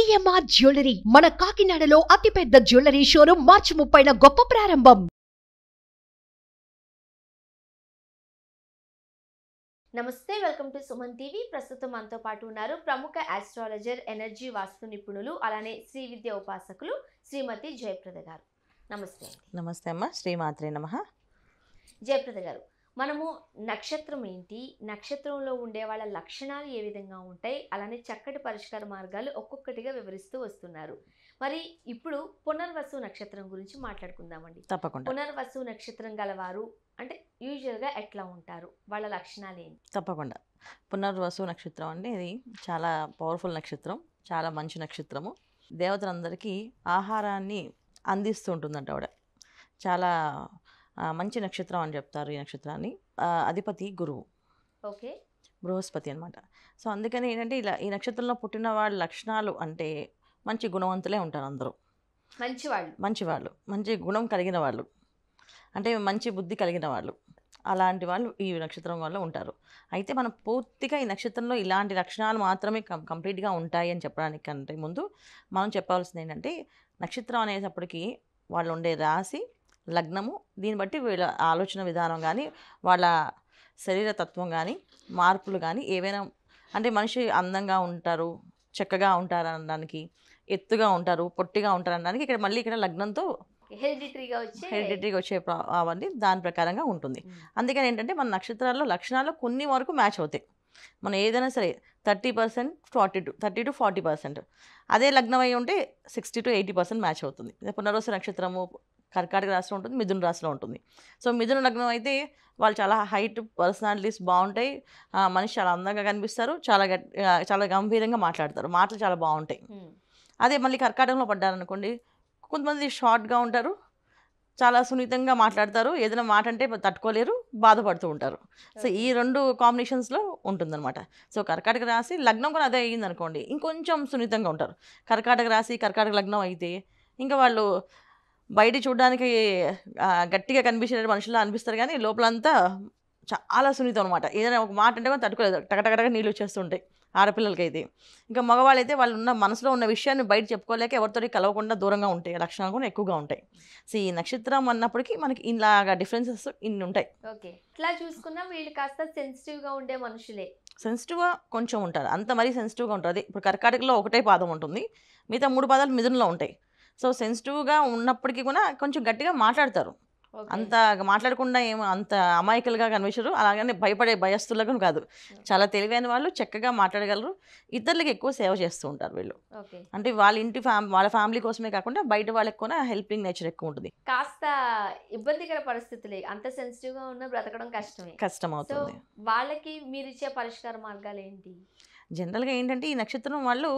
CMR jewellery మన కాకినాడలో అతిపెద్ద జ్యువెలరీ షోరూం మార్చి 30న గొప్ప ప్రారంభం. నమస్తే, వెల్కమ్ టు సుమన్ టీవీ. ప్రస్తుతం మనతో పాటు ఉన్నారు ప్రముఖ ఆస్ట్రాలజర్, ఎనర్జీ వాస్తు నిపుణులు, అలానే శ్రీ విద్య ఉపాసకులు శ్రీమతి జయప్రద గారు. నమస్తే. నమస్తే అమ్మ, శ్రీమాత్రే నమః. జయప్రద గారు, మనము నక్షత్రం ఏంటి, నక్షత్రంలో ఉండే వాళ్ళ లక్షణాలు ఏ విధంగా ఉంటాయి, అలానే చక్కటి పరిష్కార మార్గాలు ఒక్కొక్కటిగా వివరిస్తూ వస్తున్నారు. మరి ఇప్పుడు పునర్వసు నక్షత్రం గురించి మాట్లాడుకుందామండి. తప్పకుండా. పునర్వసు నక్షత్రం గలవారు అంటే యూజువల్గా ఎట్లా ఉంటారు, వాళ్ళ లక్షణాలు ఏంటి? తప్పకుండా. పునర్వసు నక్షత్రం అంటే ఇది చాలా పవర్ఫుల్ నక్షత్రం, చాలా మంచి నక్షత్రము. దేవతలందరికీ ఆహారాన్ని అందిస్తూ ఉంటుందంట ఆవిడ. చాలా మంచి నక్షత్రం అని చెప్తారు ఈ నక్షత్రాన్ని. అధిపతి గురువు, ఓకే, బృహస్పతి అనమాట. సో అందుకని ఏంటంటే ఇలా ఈ నక్షత్రంలో పుట్టిన వాళ్ళ లక్షణాలు అంటే మంచి గుణవంతులే ఉంటారు అందరూ. మంచివాళ్ళు, మంచి గుణం కలిగిన వాళ్ళు, అంటే మంచి బుద్ధి కలిగిన వాళ్ళు, అలాంటి వాళ్ళు ఈ నక్షత్రం వల్ల ఉంటారు. అయితే మనం పూర్తిగా ఈ నక్షత్రంలో ఇలాంటి లక్షణాలు మాత్రమే కంప్లీట్గా ఉంటాయి అని చెప్పడానికి కంటే ముందు మనం చెప్పవలసింది ఏంటంటే, నక్షత్రం అనేటప్పటికీ వాళ్ళు ఉండే రాశి, లగ్నము, దీన్ని బట్టి వీళ్ళ ఆలోచన విధానం కానీ, వాళ్ళ శరీర తత్వం కానీ, మార్పులు కానీ ఏవైనా, అంటే మనిషి అందంగా ఉంటారు, చక్కగా ఉంటారు అనడానికి, ఎత్తుగా ఉంటారు, పొట్టిగా ఉంటారు అనడానికి ఇక్కడ మళ్ళీ ఇక్కడ లగ్నంతో హెరిడిటరీగా వచ్చే అవన్నీ దాని ప్రకారంగా ఉంటుంది. అందుకని ఏంటంటే మన నక్షత్రాల్లో లక్షణాలు కొన్ని వరకు మ్యాచ్ అవుతాయి. మనం ఏదైనా సరే 30%, 30 to 40%, అదే లగ్నం అయి ఉంటే 60 to 80% మ్యాచ్ అవుతుంది. పునర్వసు నక్షత్రము కర్కాటక రాశిలో ఉంటుంది, మిథున రాశిలో ఉంటుంది. సో మిథున లగ్నం అయితే వాళ్ళు చాలా హైట్, పర్సనాలిటీస్ బాగుంటాయి, మనిషి చాలా అందంగా కనిపిస్తారు, చాలా గంభీరంగా మాట్లాడతారు, మాటలు చాలా బాగుంటాయి. అదే మళ్ళీ కర్కాటకంలో పడ్డారనుకోండి, కొంతమంది షార్ట్గా ఉంటారు, చాలా సున్నితంగా మాట్లాడతారు, ఏదైనా మాట అంటే తట్టుకోలేరు, బాధపడుతూ ఉంటారు. సో ఈ రెండు కాంబినేషన్స్లో ఉంటుందన్నమాట. సో కర్కాటక రాశి లగ్నం కూడా అదే అయ్యింది అనుకోండి, ఇంకొంచెం సున్నితంగా ఉంటారు. కర్కాటక రాశి కర్కాటక లగ్నం అయితే ఇంకా వాళ్ళు బయట చూడడానికి గట్టిగా కనిపించే మనుషుల్లో అనిపిస్తారు, కానీ లోపలంతా చాలా సున్నితం అనమాట. ఏదైనా ఒక మాట అంటే కూడా తట్టుకోలేదు, టకటకటగా నీళ్ళు వచ్చేస్తుంటాయి ఆడపిల్లలకైతే. ఇంకా మగవాళ్ళైతే వాళ్ళు ఉన్న మనసులో ఉన్న విషయాన్ని బయట చెప్పుకోలేక ఎవరితో కలవకుండా దూరంగా ఉంటాయి, లక్షణాలు కూడా ఎక్కువగా ఉంటాయి. సో ఈ నక్షత్రం అన్నప్పటికీ మనకి ఇలాగా డిఫరెన్సెస్ ఇన్ని ఉంటాయి. ఓకే, ఇట్లా చూసుకున్నా వీళ్ళు కాస్త సెన్సిటివ్గా ఉండే మనుషులే. సెన్సిటివ్గా కొంచెం ఉంటారు, అంత మరీ సెన్సిటివ్గా ఉంటుంది. ఇప్పుడు కర్కాటకలో ఒకటే పాదం ఉంటుంది, మిగతా 3 పాదాలు మిథునంలో ఉంటాయి. సో సెన్సిటివ్గా ఉన్నప్పటికీ కూడా కొంచెం గట్టిగా మాట్లాడతారు, అంత మాట్లాడకుండా ఏమో అంత అమాయకులుగా కనిపించరు, అలాగని భయపడే భయస్తులకు కాదు. చాలా తెలివైన వాళ్ళు, చక్కగా మాట్లాడగలరు, ఇతరులకు ఎక్కువ సేవ చేస్తూ ఉంటారు వీళ్ళు. అంటే వాళ్ళ ఇంటి వాళ్ళ ఫ్యామిలీ కోసమే కాకుండా బయట వాళ్ళకి కూడా హెల్పింగ్ నేచర్ ఎక్కువ ఉంటుంది. కాస్త ఇబ్బందికర పరిస్థితులే, అంత సెన్సిటివ్గా ఉన్న బ్రతకడం కష్టం అవుతుంది. వాళ్ళకి మీరు ఇచ్చే పరిష్కార మార్గాలు ఏంటి? జనరల్గా ఏంటంటే ఈ నక్షత్రం వాళ్ళు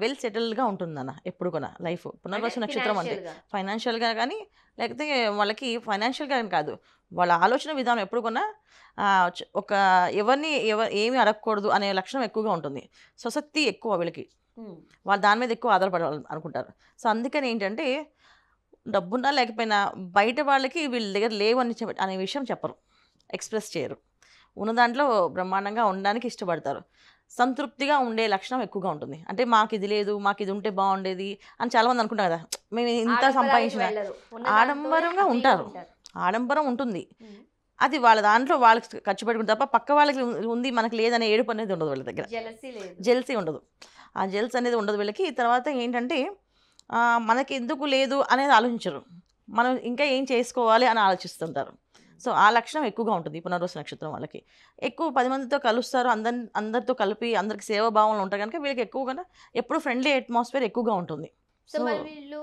వెల్ సెటిల్డ్గా ఉంటుందన్న ఎప్పుడు కూడా లైఫ్. పునర్వసు నక్షత్రం అంటే ఫైనాన్షియల్గా కానీ, లేకపోతే వాళ్ళకి ఫైనాన్షియల్గా కాదు, వాళ్ళ ఆలోచన విధానం ఎప్పుడు కూడా ఒక ఏమీ అడగకూడదు అనే లక్షణం ఎక్కువగా ఉంటుంది. స్వశక్తి ఎక్కువ వీళ్ళకి, వాళ్ళు దాని మీద ఎక్కువ ఆధారపడాలి అనుకుంటారు. సో అందుకని ఏంటంటే డబ్బున్నా లేకపోయినా బయట వాళ్ళకి వీళ్ళ దగ్గర లేవు అనే విషయం చెప్పరు, ఎక్స్ప్రెస్ చేయరు. ఉన్న దాంట్లో బ్రహ్మాండంగా ఉండడానికి ఇష్టపడతారు. సంతృప్తిగా ఉండే లక్షణం ఎక్కువగా ఉంటుంది. అంటే మాకు ఇది లేదు, మాకు ఇది ఉంటే బాగుండేది అని చాలామంది అనుకుంటాం కదా, మేము ఇంత సంపాదించిన, ఆడంబరంగా ఉంటారు, ఆడంబరం ఉంటుంది. అది వాళ్ళ దాంట్లో వాళ్ళకి ఖర్చు పెట్టుకుంటే తప్ప పక్క వాళ్ళకి ఉంది మనకు లేదనే ఏడుపు అనేది ఉండదు వాళ్ళ దగ్గర, జెల్సీ ఉండదు, ఆ జెల్స్ అనేది ఉండదు వీళ్ళకి. తర్వాత ఏంటంటే మనకి ఎందుకు లేదు అనేది ఆలోచించరు, మనం ఇంకా ఏం చేసుకోవాలి అని ఆలోచిస్తుంటారు. సో ఆ లక్షణం ఎక్కువగా ఉంటుంది పునర్వసు నక్షత్రం వాళ్ళకి. ఎక్కువ 10 మందితో కలుస్తారు, అందరితో కలిపి అందరికి సేవాభావంలో ఉంటారు కనుక వీళ్ళకి ఎక్కువగా ఎప్పుడు ఫ్రెండ్లీ అట్మాస్ఫియర్ ఎక్కువగా ఉంటుంది. సో మరి వీళ్ళు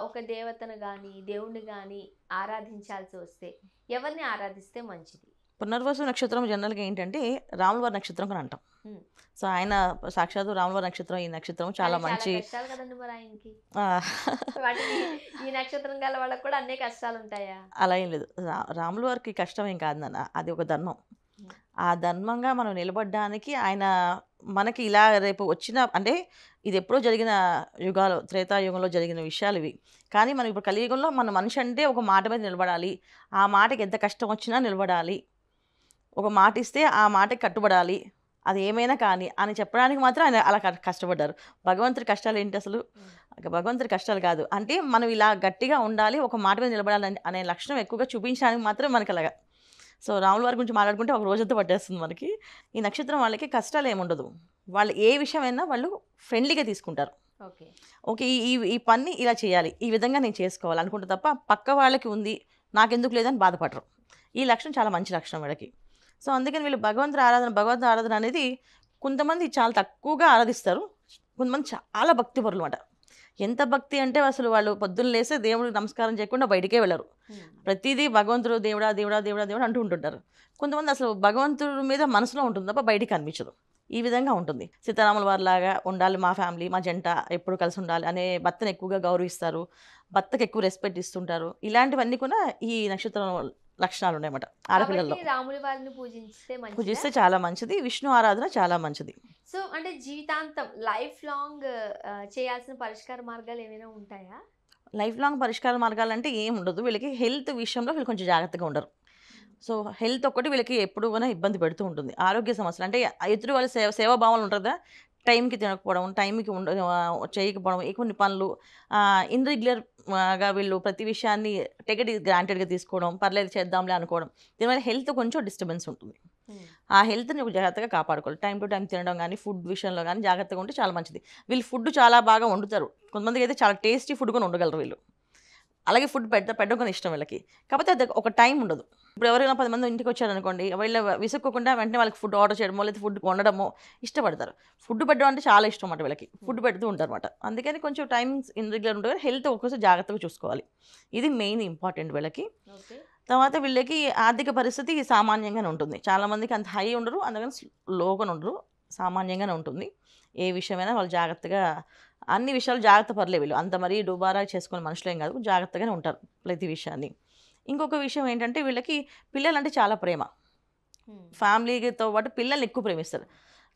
ఒక దేవతను కానీ దేవుణ్ణి కానీ ఆరాధించాల్సి వస్తే ఎవరిని ఆరాధిస్తే మంచిది? పునర్వసు నక్షత్రం జనరల్గా ఏంటంటే రాములవారి నక్షత్రం అని అంటాం. సో ఆయన సాక్షాత్తు రాములవారి నక్షత్రం. ఈ నక్షత్రం చాలా మంచి, ఈ నక్షత్రం గల వాళ్ళకి కూడా అన్ని కష్టాలు ఉంటాయా? అలా ఏం లేదు, రాములవారికి కష్టం ఏం కాదు నాన్న, అది ఒక ధర్మం. ఆ ధర్మంగా మనం నిలబడడానికి ఆయన మనకి ఇలా రేపు వచ్చిన, అంటే ఇది ఎప్పుడో జరిగిన యుగాలు, త్రేతాయుగంలో జరిగిన విషయాలు ఇవి. కానీ మనం ఇప్పుడు కలియుగంలో మన మనిషి అంటే ఒక మాట మీద నిలబడాలి, ఆ మాటకి ఎంత కష్టం వచ్చినా నిలబడాలి, ఒక మాట ఇస్తే ఆ మాటకి కట్టుబడాలి అది ఏమైనా కానీ అని చెప్పడానికి మాత్రం ఆయన అలా కష్టపడ్డారు. భగవంతుడి కష్టాలు ఏంటి అసలు? భగవంతుడి కష్టాలు కాదు. అంటే మనం ఇలా గట్టిగా ఉండాలి, ఒక మాట మీద నిలబడాలి అనే లక్షణం ఎక్కువగా చూపించడానికి మాత్రం మనకి అలాగా. సో రాముల వారి గురించి మాట్లాడుకుంటే ఒక రోజంతా పట్టేస్తుంది మనకి. ఈ నక్షత్రం వాళ్ళకి కష్టాలు ఏముండదు. వాళ్ళు ఏ విషయమైనా వాళ్ళు ఫ్రెండ్లీగా తీసుకుంటారు. ఓకే, ఈ పని ఇలా చేయాలి, ఈ విధంగా నేను చేసుకోవాలి అనుకుంటే తప్ప పక్క వాళ్ళకి ఉంది నాకెందుకు లేదని బాధపడరు. ఈ లక్షణం చాలా మంచి లక్షణం వీళ్ళకి. సో అందుకని వీళ్ళు భగవంతుడి ఆరాధన అనేది కొంతమంది చాలా తక్కువగా ఆరాధిస్తారు, కొంతమంది చాలా భక్తిపరులు అన్నమాట. ఎంత భక్తి అంటే అసలు వాళ్ళు పొద్దున్న లేస్తే దేవుడికి నమస్కారం చేయకుండా బయటికే వెళ్ళరు. ప్రతిదీ భగవంతుడు దేవుడా దేవుడా దేవుడా దేవుడు అంటూ ఉంటుంటారు. కొంతమంది అసలు భగవంతుడి మీద మనసులో ఉంటుంది తప్ప బయటికి కనిపించదు. ఈ విధంగా ఉంటుంది. సీతారాముల వారిలాగా ఉండాలి, మా ఫ్యామిలీ మా జంట ఎప్పుడు కలిసి ఉండాలి అనే భర్తను ఎక్కువగా గౌరవిస్తారు, భర్తకు ఎక్కువ రెస్పెక్ట్ ఇస్తుంటారు. ఇలాంటివన్నీ కూడా ఈ నక్షత్రం లక్షణాలు ఉన్నాయన్నమాట ఆడపిల్లల్లో. రాముల వారిని పూజిస్తే చాలా మంచిది, విష్ణు ఆరాధన చాలా మంచిది. సో అంటే జీవితాంతం లైఫ్ లాంగ్ చేయాల్సిన పరిష్కార మార్గాలు ఏమైనా ఉంటాయా? లైఫ్ లాంగ్ పరిష్కార మార్గాలు అంటే ఏం ఉండదు. వీళ్ళకి హెల్త్ విషయంలో వీళ్ళు కొంచెం జాగ్రత్తగా ఉండరు. సో హెల్త్ ఒక్కటి వీళ్ళకి ఎప్పుడు కూడా ఇబ్బంది పెడుతూ ఉంటుంది. ఆరోగ్య సమస్యలు అంటే ఎదురు వాళ్ళ సేవాభావాలు ఉంటుంది కదా, టైంకి తినకపోవడం, టైంకి చేయకపోవడం, కొన్ని పనులు ఇన్రెగ్యులర్గా వీళ్ళు ప్రతి విషయాన్ని టేక్ ఇట్ గ్రాంటెడ్గా తీసుకోవడం, పర్లేదు చేద్దాంలే అనుకోవడం, దీనివల్ల హెల్త్ కొంచెం డిస్టర్బెన్స్ ఉంటుంది. ఆ హెల్త్ని జాగ్రత్తగా కాపాడుకోవాలి. టైం టు టైం తినడం కానీ ఫుడ్ విషయంలో కానీ జాగ్రత్తగా ఉంటే చాలా మంచిది. వీళ్ళు ఫుడ్ చాలా బాగా వండుతారు. కొంతమందికి అయితే చాలా టేస్టీ ఫుడ్ కూడా వండగలరు వీళ్ళు. అలాగే ఫుడ్ పెట్టడం ఇష్టం వీళ్ళకి. కాకపోతే అది ఒక టైం ఉండదు. ఇప్పుడు ఎవరైనా 10 మంది ఇంటికి వచ్చారనుకోండి, వీళ్ళు విసుక్కోకుండా వెంటనే వాళ్ళకి ఫుడ్ ఆర్డర్ చేయడమో లేదా ఫుడ్ వండడమో ఇష్టపడతారు. ఫుడ్ పెట్టడం అంటే చాలా ఇష్టం అన్నమాట వీళ్ళకి. ఫుడ్ పెడుతూ ఉంటారు అనమాట. అందుకని కొంచెం టైమింగ్స్ ఇన్రెగ్యులర్ ఉంటుంది. హెల్త్ ఒక్కసారి జాగ్రత్తగా చూసుకోవాలి. ఇది మెయిన్ ఇంపార్టెంట్ వీళ్ళకి. తర్వాత వీళ్ళకి ఆర్థిక పరిస్థితి సామాన్యంగానే ఉంటుంది. చాలామందికి అంత హై ఉండరు, అందుకని లోగా ఉండరు, సామాన్యంగానే ఉంటుంది. ఏ విషయమైనా వాళ్ళు జాగ్రత్తగా, అన్ని విషయాలు జాగ్రత్త పర్లే వీళ్ళు. అంత మరీ డుబారా చేసుకునే మనుషులు ఏం కాదు, జాగ్రత్తగానే ఉంటారు ప్రతి విషయాన్ని. ఇంకొక విషయం ఏంటంటే వీళ్ళకి పిల్లలంటే చాలా ప్రేమ. ఫ్యామిలీతో పాటు పిల్లల్ని ఎక్కువ ప్రేమిస్తారు.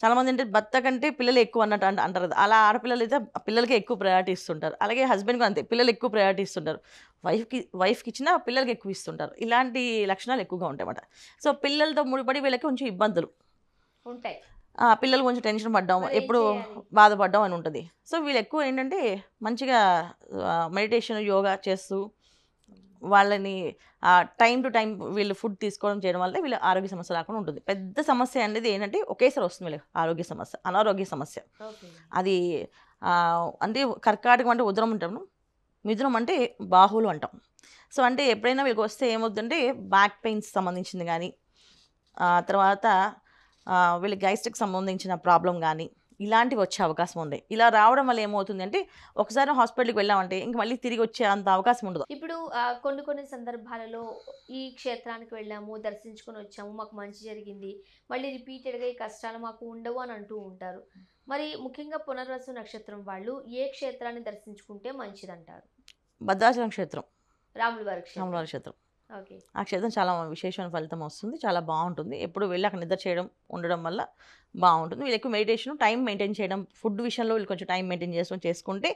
చాలామంది అంటే భర్త కంటే పిల్లలు ఎక్కువ అన్నట్టు అంటారు కదా, అలా ఆడపిల్లలు అయితే పిల్లలకి ఎక్కువ ప్రయారిటీ ఇస్తుంటారు. అలాగే హస్బెండ్కి అంతే, పిల్లలు ఎక్కువ ప్రయారిటీ ఇస్తుంటారు. వైఫ్కి ఇచ్చినా పిల్లలకి ఎక్కువ ఇస్తుంటారు. ఇలాంటి లక్షణాలు ఎక్కువగా ఉంటాయి అన్నమాట. సో పిల్లలతో ముడిపడి వీళ్ళకి కొంచెం ఇబ్బందులు ఉంటాయి. పిల్లలు కొంచెం టెన్షన్ పడ్డాం, ఎప్పుడు బాధపడ్డాం అని ఉంటుంది. సో వీళ్ళు ఎక్కువ ఏంటంటే మంచిగా మెడిటేషన్, యోగా చేస్తూ వాళ్ళని టైం టు టైం వీళ్ళు ఫుడ్ తీసుకోవడం చేయడం వల్ల వీళ్ళ ఆరోగ్య సమస్య రాకుండా ఉంటుంది. పెద్ద సమస్య అనేది ఏంటంటే ఒకేసారి వస్తుంది వీళ్ళకి ఆరోగ్య సమస్య, అనారోగ్య సమస్య. అది అంటే కర్కాటకం అంటే ఉదరం అంటాము, మిథునం అంటే బాహువులు అంటాం. సో అంటే ఎప్పుడైనా వీళ్ళకి వస్తే ఏమవుతుందంటే బ్యాక్ పెయిన్స్ సంబంధించింది కానీ, తర్వాత వీళ్ళకి గ్యాస్ట్రిక్ సంబంధించిన ప్రాబ్లం కానీ ఇలాంటివి వచ్చే అవకాశం ఉంది. ఇలా రావడం వల్ల ఏమవుతుంది అంటే ఒకసారి హాస్పిటల్కి వెళ్ళామంటే ఇంక మళ్ళీ తిరిగి వచ్చే అంత అవకాశం ఉండదు. ఇప్పుడు కొన్ని సందర్భాలలో ఈ క్షేత్రానికి వెళ్ళాము, దర్శించుకొని వచ్చాము, మాకు మంచి జరిగింది, మళ్ళీ రిపీటెడ్గా ఈ కష్టాలు మాకు ఉండవు అని అంటూ ఉంటారు. మరి ముఖ్యంగా పునర్వసు నక్షత్రం వాళ్ళు ఏ క్షేత్రాన్ని దర్శించుకుంటే మంచిదంటారు? భద్రాచలం క్షేత్రం, రాముల వారి క్షేత్రం. ఆ క్షేత్రం చాలా విశేషమైన ఫలితం వస్తుంది, చాలా బాగుంటుంది. ఎప్పుడు వెళ్ళి అక్కడ నిద్ర చేయడం ఉండడం వల్ల బాగుంటుంది. వీళ్ళు ఎక్కువ మెడిటేషన్, టైం మెయింటైన్ చేయడం, ఫుడ్ విషయంలో వీళ్ళు కొంచెం టైం మెయింటైన్ చేసుకుంటే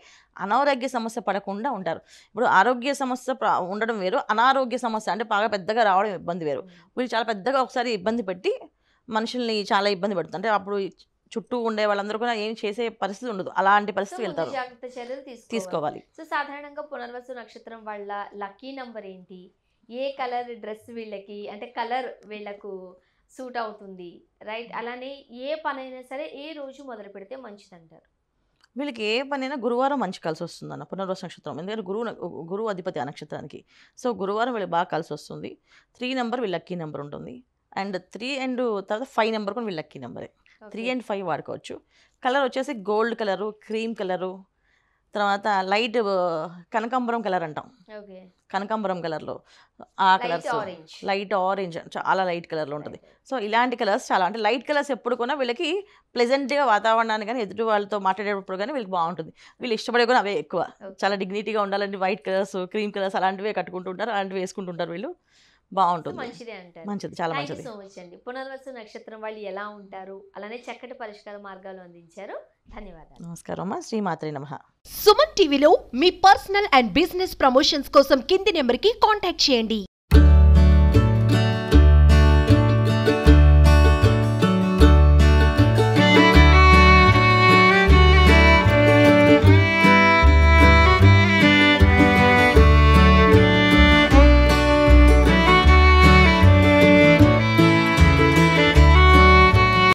అనారోగ్య సమస్య పడకుండా ఉంటారు. ఇప్పుడు ఆరోగ్య సమస్య ఉండడం వేరు, అనారోగ్య సమస్య అంటే బాగా పెద్దగా రావడం ఇబ్బంది వేరు. వీళ్ళు చాలా పెద్దగా ఒకసారి ఇబ్బంది పెట్టి మనుషుల్ని చాలా ఇబ్బంది పెడుతుంది. అంటే అప్పుడు చుట్టూ ఉండే వాళ్ళందరూ కూడా ఏం చేసే పరిస్థితి ఉండదు, అలాంటి పరిస్థితి వెళ్తారు. జాగ్రత్త చర్యలు తీసుకోవాలి. సో సాధారణంగా పునర్వసు నక్షత్రం వాళ్ళ లక్కీ నంబర్ ఏంటి? ఏ కలర్ డ్రెస్ వీళ్ళకి అంటే కలర్ వీళ్ళకు సూట్ అవుతుంది, రైట్? అలానే ఏ పనైనా సరే ఏ రోజు మొదలు పెడితే మంచిది అంటారు? వీళ్ళకి ఏ పనైనా గురువారం మంచి కలిసి వస్తుంది అన్న పునర్వసు నక్షత్రం. ఎందుకంటే గురువు అధిపతి ఆ నక్షత్రానికి. సో గురువారం వీళ్ళకి బాగా కలిసి వస్తుంది. 3 నెంబర్ వీళ్ళ లక్కీ నెంబర్ ఉంటుంది. అండ్ 3 అండ్ తర్వాత 5 నెంబర్ కూడా వీళ్ళ లక్కీ నెంబరే. 3 and 5 వాడుకోవచ్చు. కలర్ వచ్చేసి గోల్డ్ కలరు, క్రీమ్ కలరు, తర్వాత లైట్ కనకాంబరం కలర్ అంటాం. కనకాంబరం కలర్లో ఆ కలర్స్, లైట్ ఆరెంజ్, చాలా లైట్ కలర్లో ఉంటుంది. సో ఇలాంటి కలర్స్ చాలా, అంటే లైట్ కలర్స్ ఎప్పుడు కూడా వీళ్ళకి ప్లెజెంట్గా వాతావరణాన్ని కానీ ఎదుటి వాళ్ళతో మాట్లాడేటప్పుడు కానీ వీళ్ళకి బాగుంటుంది. వీళ్ళు ఇష్టపడే కూడా అవే ఎక్కువ, చాలా డిగ్నిటీగా ఉండాలంటే వైట్ కలర్స్, క్రీమ్ కలర్స్ అలాంటివే కట్టుకుంటుంటారు, అలాంటివి వేసుకుంటుంటారు వీళ్ళు. బాగుంటుంది, మంచిది, చాలా మంచిది. సో మచ్ అండి. పునర్వసు నక్షత్రం వాళ్ళు ఎలా ఉంటారు, అలానే చక్కటి పరిష్కార మార్గాలు అందించారు. ధన్యవాదాలు. నమస్కారం అమ్మా. శ్రీమాత్రే నమః. సుమన్ టీవీలో మీ పర్సనల్ అండ్ బిజినెస్ ప్రమోషన్స్ కోసం కింది నెంబర్కి కాంటాక్ట్ చేయండి.